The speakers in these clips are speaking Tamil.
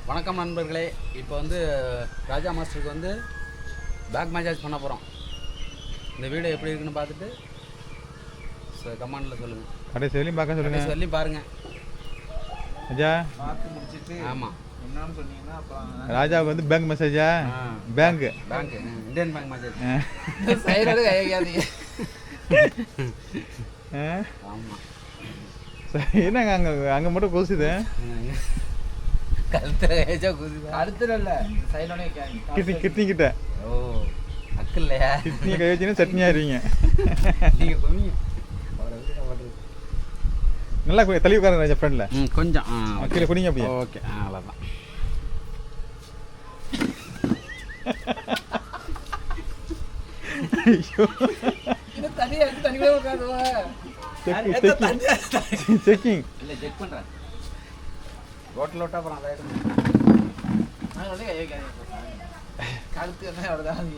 வணக்கம் நண்பர்களே. இப்போ வந்து ராஜா மாஸ்டருக்கு வந்து பேக் மசாஜ் பண்ண போகிறோம். இந்த வீடியோ எப்படி இருக்குன்னு பார்த்துட்டு கமெண்டில் சொல்லுங்கள். கடைசி வரையும் பார்க்க சொல்லுங்கள். சொல்லி பாருங்கள். ராஜா பார்த்து முடிச்சுட்டு ஆமாம் என்னன்னு சொன்னீங்கன்னா அப்புறம் ராஜாவுக்கு வந்து பேங்க் மெசேஜா? Bank Indian bank message. சைலோடு கையாதீங்க. ஆமாம் சரி, என்னங்க அங்கே மட்டும் கொசுது? கழுத்தில் ஏஜா குதிதா? அடுத்துல இல்லை சைலோடே கிட்னி கிட்ட. ஓ அக்கு இல்லையா? கிட்னியை கை வச்சுன்னா சட்னி ஆயிருவீங்க. நீங்கள் குமிங்க அவரை விட்டு பண்ணுறது. நல்லா தள்ளி உட்காருங்க ராஜா ஃப்ரெண்டில். கொஞ்சம் கீழே குடிங்க அப்படியே. ஓகே அவ்வளோதான். ஐயோ தனியாக எடுத்து தனி கூட உட்காந்துவா. செக்கிங். இல்லை செக் பண்ணுறேன். ரோட்டில் விட்டா அப்புறம் அதாயிடும். அதோடய கை வைக்காதீங்க. கழுத்து என்ன அவ்வளோதான்.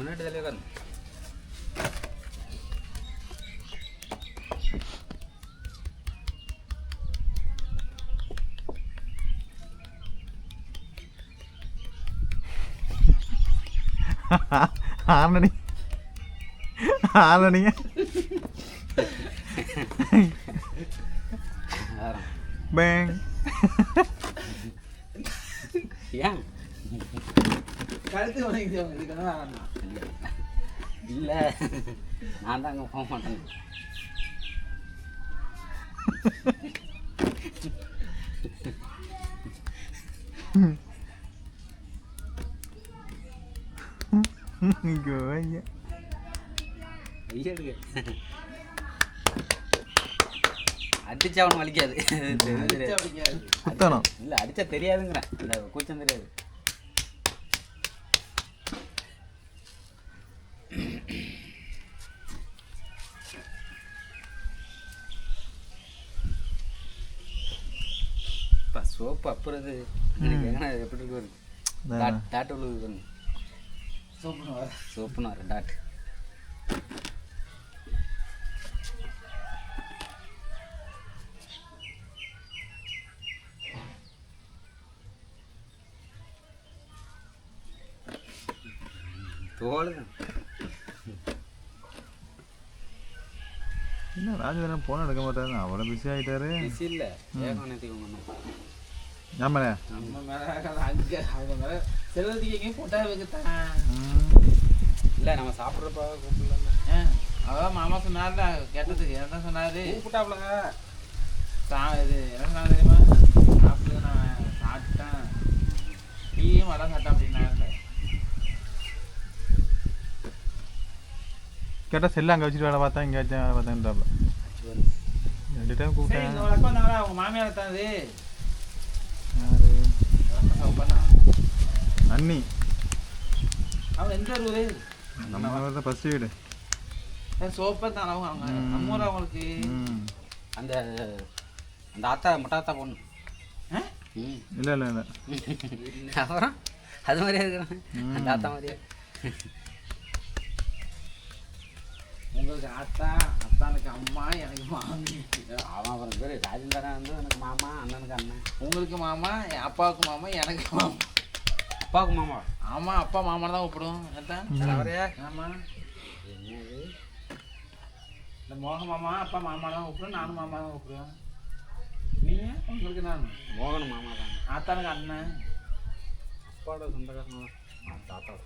முன்னாடி தலைவர் உட்காந்து. ஆனடி ஆனடிங்க. பேங். ஏன் கழுத்து வணங்கிச்சவங்க இதுக்கெல்லாம் இல்லை நான் தான் அங்கே போக மாட்டேன். ஐயா ஐயடுங்க அடிச்சா அவனு வலிக்காது. குத்தணும். இல்லை அடித்தா தெரியாதுங்கிறேன். இல்லை கூச்சம் தெரியாது. இப்போ சோப்பு அப்புறது எங்கன்னா எப்படி இருக்கு வருது? டாட் உழுது சோப்புன்னு வர டாட். தோல் என்ன ராஜவேரன் போன எடுக்க மாட்டாரு, அவ்வளோ பிஸி ஆகிட்டாரு. பிஸி இல்லை வேகம் நினைத்திக்கோங்க. ஆமாண்ணே. நம்ம மேலே அங்கே அவங்க மேலே செல்வத்துக்கு எங்கேயும் போட்டா வைக்கத்தான். இல்லை நம்ம சாப்பிட்றப்ப கூப்பிடல. அதான் மாமா சொன்னார்ல கேட்டதுக்கு என்ன சொன்னாரு? கூப்பிட்டாப்லங்க. இது என்ன சொன்னாங்க தெரியுமா? சாப்பிட்டு நான் சாப்பிட்டேன் டீயும் வடை சாப்பிட்டேன் அப்படின்னாருல. கேட்டால் செல்லு அங்கே வச்சுட்டு வேலை பார்த்தா இங்கே வச்சு வேலை பார்த்தான்றாப்ல. 2 டைம் சரி, கூப்பிட்டேன். இந்த வழக்கம் வந்தாங்களா அவங்க மாமியார் தான். அது அண்ணி அவங்க எந்த ஊரு? நம்ம ஊர் தான் ஃபஸ்ட்டு வீடு. சோப்பை தான் அவங்க அவங்க நம்ம ஊர் அவங்களுக்கு. அந்த அந்த ஆத்தா மொட்டாத்தா பொண்ணு. இல்லை இல்லை இல்லை அப்புறம் அது மாதிரியே இருக்கிறேன். அந்த ஆத்தா மாதிரியே. உங்களுக்கு ஆத்தா, அத்தானுக்கு அம்மா, எனக்கு மாமி. அவன் அப்புறம் பேர் ராஜேந்திரன் வந்து எனக்கு மாமா, அண்ணனுக்கு அண்ணன். உங்களுக்கு மாமா, என் அப்பாவுக்கு மாமா, எனக்கு மாமா. அப்பாவுக்கு மாமா? ஆமாம், அப்பா மாமா தான் கூப்பிடுவோம். அதான் அவரையா? ஆமாம். என்னது இந்த மோகன் மாமா அப்பா மாமா தான் கூப்பிடுவோம், நானும் மாமா தான் கூப்பிடுவேன். நீங்கள் உங்களுக்கு நான் மோகன் மாமா தான். ஆத்தானுக்கு அண்ணன். அப்பாவோட சொந்தக்காரன் தாத்தாவோட.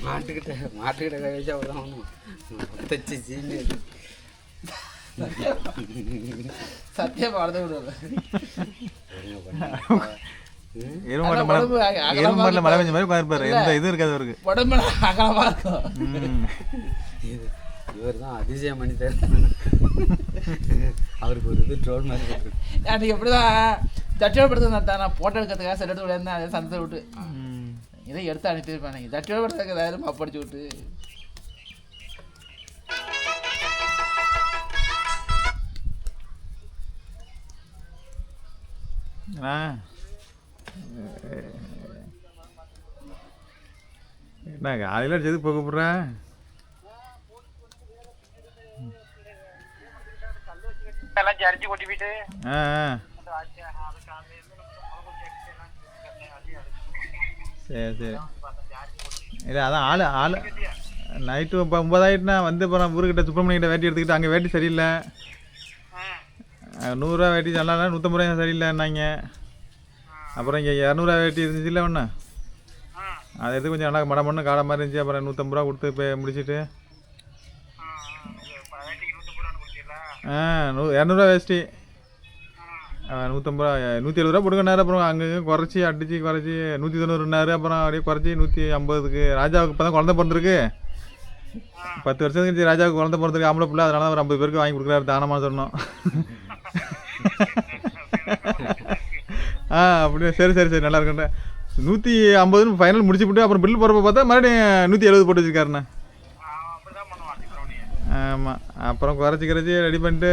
மாட்டுக்கிட்ட கை வச்சா அவ்வளோதான் ஒன்றும் தச்சு சீனி சத்தியமா வளர்த்து விடுவாங்க. எறும்பு மழை பெஞ்ச மாதிரி உட்காந்துருப்பாரு. எந்த இது இருக்காது அவருக்கு. உடம்பு அகலமா இருக்கும். இவர் தான் அதிசயம் பண்ணி தர. அவருக்கு ஒரு இது ட்ரோல் மாதிரி அன்றைக்கி எப்படிதான் தட்டியோடு நான் போட்டோ எடுக்கிறதுக்காக செட் எடுத்து விட அதே சந்தத்தை விட்டு இதை எடுத்து அனுப்பியிருப்பேன். எனக்கு தட்டியோடு படுத்துக்க ஏதாவது மாப்படிச்சு விட்டு என்ன காலையில் அடிச்சது போக போடுறேன். சரி சரி. இல்லை அதான் ஆள் நைட்டு இப்போ 9 ஆகிட்டுனா வந்து அப்புறம் ஊருக்கிட்ட சுப்பிரமணியிட்ட வேட்டி எடுத்துக்கிட்டு அங்கே வேட்டி சரியில்லை. 100 வேட்டி நல்லா இல்லை, 150 சரியில்லைன்னாங்க. அப்புறம் இங்கே 200 வேட்டி இருந்துச்சு இல்லை ஒன்று, அதை எடுத்து கொஞ்சம் நல்லா மடம் பண்ணு காடை மாதிரி இருந்துச்சு. அப்புறம் 150 கொடுத்து இப்போ முடிச்சுட்டு 200 வேஷ்டி 150 170 போட்டுக்கினாரு. அப்புறம் அங்கங்கே குறைச்சி அடித்து குறைச்சி 190 அப்புறம் அப்படியே குறைச்சி 150க்கு. ராஜாவுக்கு இப்போ தான் குழந்தை பிறந்திருக்கு. 10 வருஷத்துக்கு கழிச்சு ராஜாவுக்கு குழந்தை பிறந்திருக்கு, ஆம்பளை பிள்ளை. அதனால ஒரு 50 பேருக்கு வாங்கி கொடுக்குறாரு தானமாக சொன்னோம். அப்படியே சரி சரி சரி நல்லா இருக்குண்ணே. 150 ஃபைனல் முடிச்சு விட்டு அப்புறம் பில் போகிறப்ப பார்த்தா மறுபடியும் 170 போட்டு வச்சுருக்காருண்ணே. ஆமாம், அப்புறம் குறைச்சி ரெடி பண்ணிட்டு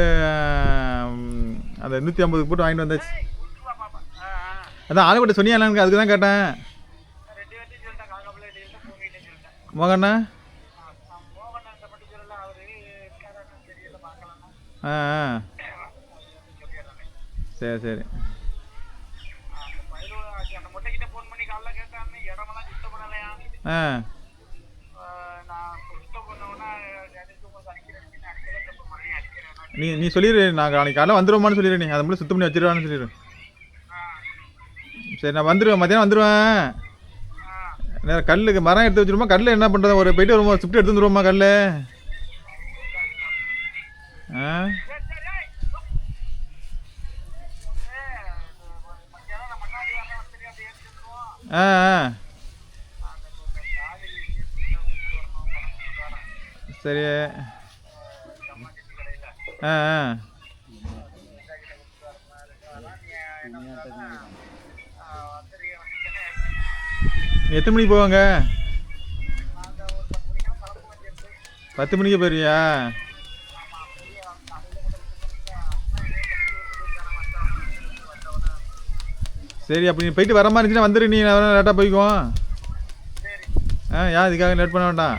அந்த 150 போட்டு வாங்கிட்டு வந்தாச்சு. அதான் ஆளுக்கிட்ட சொன்னியா எனக்கு அதுக்கு தான் கேட்டேன். மோகண்ணா சரி சரி. நீ சொல்லிடு, நான் நாளைக்கு காலையில் வந்துடுவோமான்னு சொல்லிடு. நீ அதை மட்டும் சுத்தம் பண்ணி வச்சிருவான்னு சொல்லிடு. சரி நான் வந்துடுவேன், மத்தியானம் வந்துடுவேன். நேரம் கல்லுக்கு மரம் எடுத்து வச்சுருமா? கல் என்ன பண்ணுறது, ஒரு போயிட்டு வருமா ஷிஃப்ட் எடுத்து வந்துடுவோமா கல்? சரி. எத்தனை மணிக்கு போவாங்க? 10 மணிக்கு போயிருவியா? சரி, அப்படி நீ போயிட்டு வர மாதிரி இருந்துச்சுன்னா வந்துடு. நீ லேட்டாக போய்க்குவோம். ஏன் இதுக்காக லேட் பண்ண வேண்டாம்.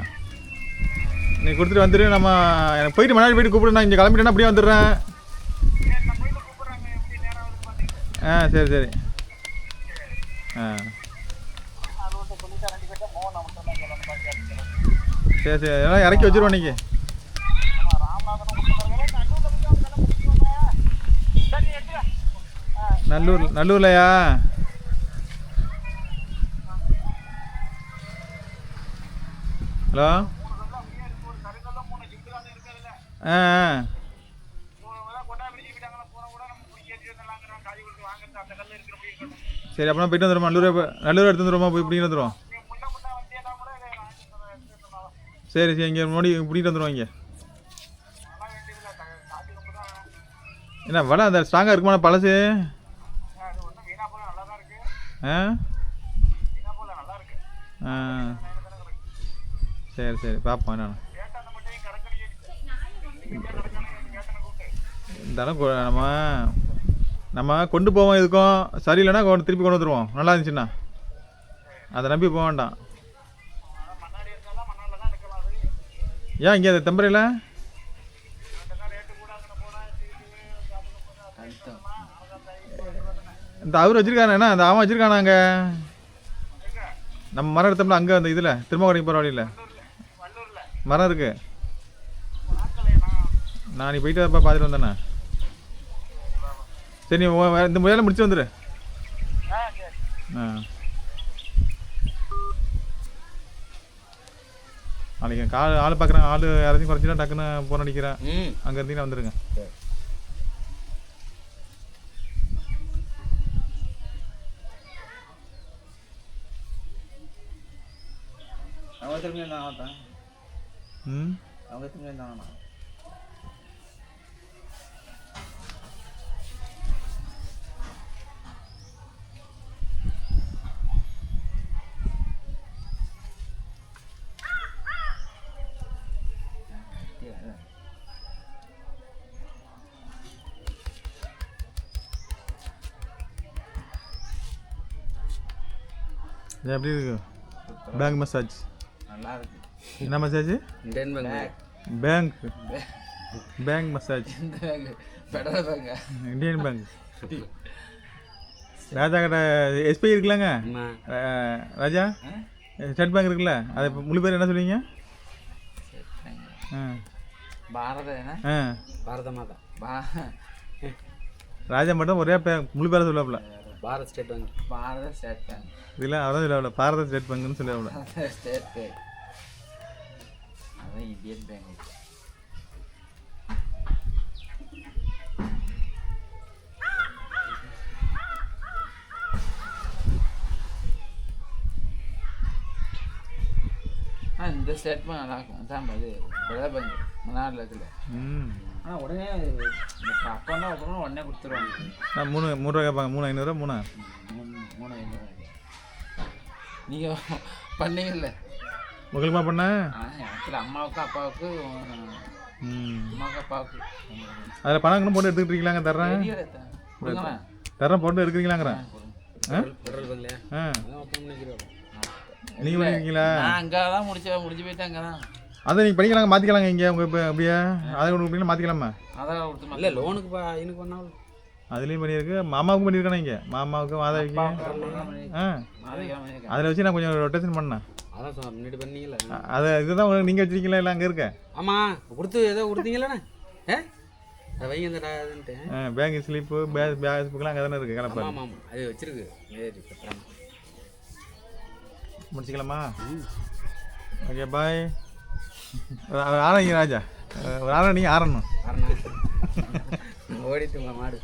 நீ கொடுத்துட்டு வந்துடு. நம்ம எனக்கு போயிட்டு முன்னாடி போயிட்டு கூப்பிடு. நான் இங்கே கிளம்பிட்டேன்னா அப்படியே வந்துடுறேன். சரி சரி. சரி சரி, எல்லாம் இறக்கி வச்சிருவோம் இன்னைக்கு. நல்லூர்லையா? ஹலோ. சரி, அப்புறம் போயிட்டு வந்துடுமா? நல்லூர் எடுத்து வந்துடுவோமா? போய் இப்படின்னு வந்துடுவோம். சரி சரி, இங்கே முன்னாடி இப்படிட்டு வந்துடுவோம். இங்கே என்ன வடை அந்த ஸ்ட்ராங்காக இருக்குமா பழசு? சரி சரி, பார்ப்போம். என்னென்ன இருந்தாலும் நம்ம கொண்டு போவோம். இதுக்கும் சரியில்லைன்னா திருப்பி கொண்டு வந்துடுவோம். நல்லா இருந்துச்சுண்ணா அதை நம்பி போக வேண்டாம். ஏன் இங்கே அந்த தெம்பரையில் இந்த அவர் வச்சுருக்காரு என்ன? அந்த அவன் வச்சுருக்கானா அங்கே நம்ம மரம் எடுத்தோம்ல அங்கே அந்த இதில் திருமகடைக்கு போகிற வழியில் மரம் இருக்குது. நான் நீ போயிட்டு அப்போ பார்த்துட்டு வந்தேண்ணா. சரி, நீ இந்த முறையில் முடிச்சு வந்துடு. நாளைக்கு ஆள் பார்க்குறேன், ஆள் யாராச்சும் குறைச்சினா டக்குன்னு ஃபோன் அடிக்கிறேன். ம் அங்கே இருந்தீங்கன்னா வந்துடுங்க. சரி. அவங்க திரும்பி இருந்தாங்க ம் அவங்க திரும்பி இருந்தாங்கண்ணா. இது எப்படி இருக்கு? Bank message. நல்லா இருக்கு. என்ன message? Indian bank bank message. இந்த bank Federal bank. Indian bank. Raja கிட்ட எஸ்பிஐ இருக்குல்லங்க ராஜா, ஸ்டேட் பேங்க் இருக்குல்ல, அது முழு பேர் என்ன சொல்லுவீங்க? பாரத என்ன? பாரத மாதா. ராஜா மட்டும் ஒரே முழு பேரை சொல்லுவாப்புல. Bharat state bank. Bharat state bank. இதெல்லாம் அதான் சொல்லுவாப்புல, பாரத ஸ்டேட் பேங்க்னு சொல்லுவாப்புல. ஸ்டேட் பேங்க் அதான் இந்தியன் பேங்க். இந்த ஸ்டேட் பேங்க் நல்லா இருக்கும். அதான் அது பெடரல் பேங்க் மன்னாரில் இருக்குல்ல. ஆனால் உடனே அக்கௌண்ட் தான் ஓப்பன் உடனே கொடுத்துருவாங்க. மூணு ரூபா கேட்பாங்க. 3,500 3 3,500. நீங்கள் பண்ணீங்கல்ல? உங்களுக்குமா பண்ண? எனக்கு அம்மாவுக்கு அப்பாவுக்கு அம்மாவுக்கு அப்பாவுக்கு அதில் பணம் போட்டு எடுத்துக்கிட்டீங்களாங்க? தர்றேன் தர்றேன் போட்டு எடுக்கிறீங்களாங்கிறேன். பெட்ரோல் பங்க்லையா? ஓப்பன் பண்ணிக்கிறோம். நீங்கள் பண்ணிருக்கீங்களா? நான் அங்கே தான் முடிஞ்சு போயிட்டு அங்கே தான். அதை நீங்கள் பண்ணிக்கலாங்க, மாற்றிக்கலாங்க. இங்கே உங்கள் இப்போ அப்படியே அதை கொடுப்பீங்களா? மாற்றிக்கலாமா? அதான் கொடுத்து இல்லை லோனுக்கு எனக்கு பண்ணாலும் அதுலேயும் பண்ணியிருக்கு. மாமாவுக்கும் பண்ணியிருக்கேன். இங்கே மாமாவுக்கு மாதாவிக்கு. அதில் வச்சு நான் கொஞ்சம் ரொட்டேஷன் பண்ணேன். அதான் முன்னாடி பண்ணீங்களா? அதை இதுதான் நீங்கள் வச்சுருக்கீங்களா? இல்லை அங்கே இருக்க? ஆமாம் கொடுத்து ஏதோ கொடுத்தீங்களாண்ணே. அதை வைங்க இந்த இதுன்ட்டு. பேங்க் ஸ்லிப்பு பேஸ்புக்கெலாம் அங்கே தானே இருக்குது. கிளப்பா. ஆமாம் ஆமாம் அது வச்சிருக்கு. முடிச்சிக்கலாமா? Okay bye. ஆரம்பிங்க ராஜா. ஒரு ஆரம் நீங்கள் ஆரணும். ஓடிட்டு மாடு.